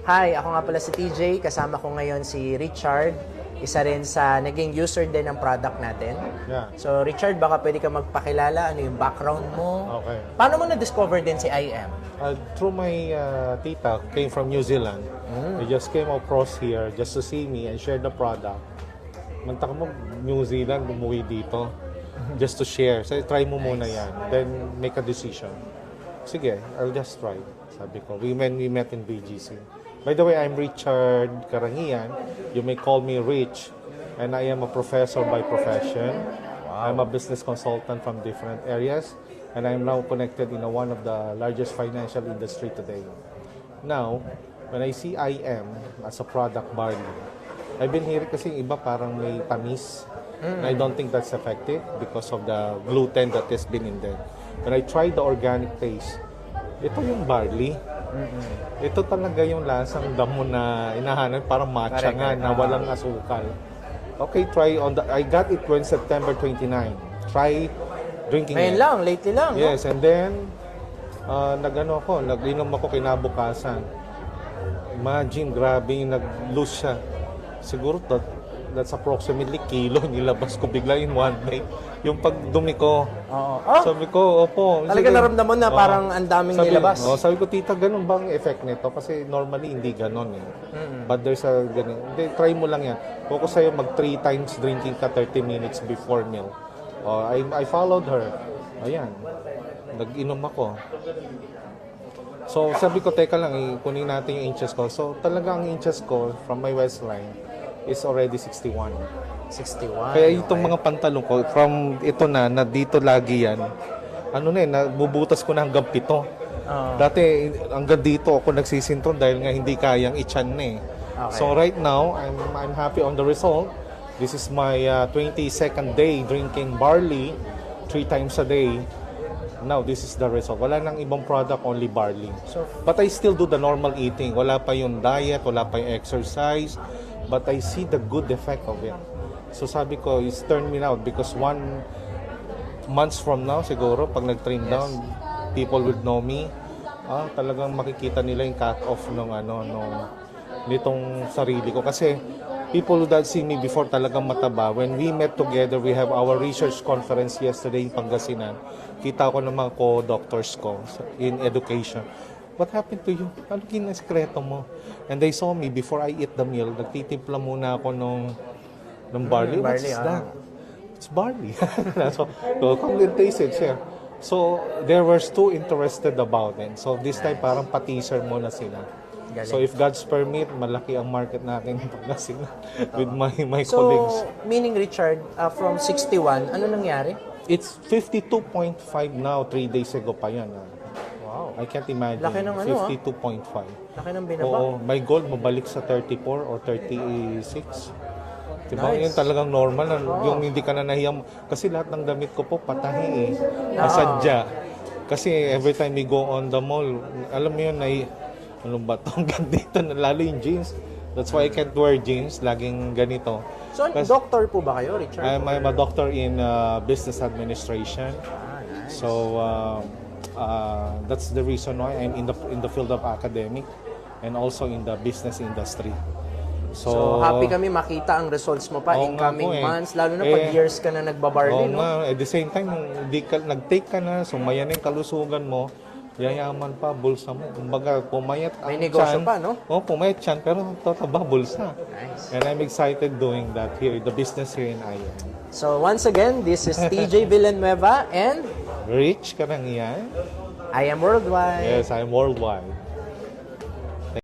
Hi, ako nga pala si TJ. Kasama ko ngayon si Richard. Isa rin sa naging user din ng product natin. Yeah. So Richard, baka pwede ka magpakilala. Ano yung background mo? Okay. Paano mo na-discover din si IM? Through my tita, came from New Zealand. They just came across here just to see me and share the product. Magtaka mo, New Zealand, umuwi dito. Just to share. So, try mo muna yan. Then, make a decision. Sige, I'll just try. Sabi ko, when we met in BGC. By the way, I'm Richard Karangian. You may call me Rich. And I am a professor by profession. Wow. I'm a business consultant from different areas. And I'm now connected in one of the largest financial industry today. Now, when I see IM as a product barley, I've been hearing kasi yung iba parang may tamis. And I don't think that's effective because of the gluten that has been in there. When I tried the organic taste, ito yung barley. Ito talaga yung lasang damo na inahanap, parang matcha nga na walang asukal. Okay, try on the... I got it when September 29. Try drinking Ngayon it. lang, lately lang. Yes, and then nag-inom ako kinabukasan. Imagine, grabe yung nag-lose siya. Siguro that's approximately kilo nilabas ko bigla in one day. Yung pagdumi ko. Oo. Sabi ko, opo. Talaga naramdaman na parang ang daming nilabas. Sabi ko, tita, ganun bang effect nito? Kasi normally hindi ganun eh. But there's a ganun. Hindi, try mo lang yan. Kung ko sa'yo mag 3 times drinking ka 30 minutes before meal. I followed her. Ayan. Nag-inom ako. So, sabi ko, teka lang, kunin natin yung inches ko. So, talaga ang inches ko from my waistline is already 61. 61. Kaya itong mga pantalon ko, from ito na dito lagi yan, nabubutas ko na hanggang 7. Dati, hanggang dito ako nagsisinton dahil nga hindi kayang itchan na eh. Okay. So, right now, I'm happy on the result. This is my 22nd day drinking barley 3 times a day. Now, this is the result. Wala nang ibang product, only barley. But I still do the normal eating. Wala pa yung diet, wala pa yung exercise. But I see the good effect of it. So sabi ko, it's turned me out because 1 months from now, siguro, pag nag-trim down, people would know me. Talagang makikita nila yung cut-off nitong sarili ko. Kasi people who see me before talagang mataba. When we met together, we have our research conference yesterday in Pangasinan. Kita ko ng mga co-doctors ko in education. What happened to you? Ano kinasikreto mo? And they saw me before I eat the meal. Nagtitimpla muna ako ng barley. What's that? It's barley. So come and taste it, share. So they were too interested about it. So this time parang pa-teaser muna sila. Galing. So if God's permit, malaki ang market natin with my colleagues. So, meaning Richard, from 61, ano nangyari? It's 52.5 now, 3 days ago pa yan. Wow. I can't imagine. Laki ng 52.5. Laki ng binaba. Oo, my goal, mabalik sa 34 or 36. Diba? Nice. Yun talagang normal. Yung hindi ka na nahiyang. Kasi lahat ng damit ko po, patahi eh. Nasadya. Kasi every time we go on the mall, alam mo yun, ano ba ito? Dito, lalo yung jeans. That's why I can't wear jeans. Laging ganito. So, doctor po ba kayo, Richard? I'm a doctor in business administration. Nice. So, that's the reason why I'm in the field of academic and also in the business industry. So happy kami makita ang results mo pa in coming months, lalo na pag years ka na nagbabarley, no? At the same time, nag-take ka na, sumaya na yung kalusugan mo, yayaman pa, bulsa mo. Kumbaga, pumayat ang may negosyo tiyan. pa, no? Pumayat tiyan, pero tataba, bulsa. Nice. And I'm excited doing that here, the business here in IM. So once again, this is TJ Villanueva and Rich Karangian. I am Worldwide. Yes, I'm worldwide.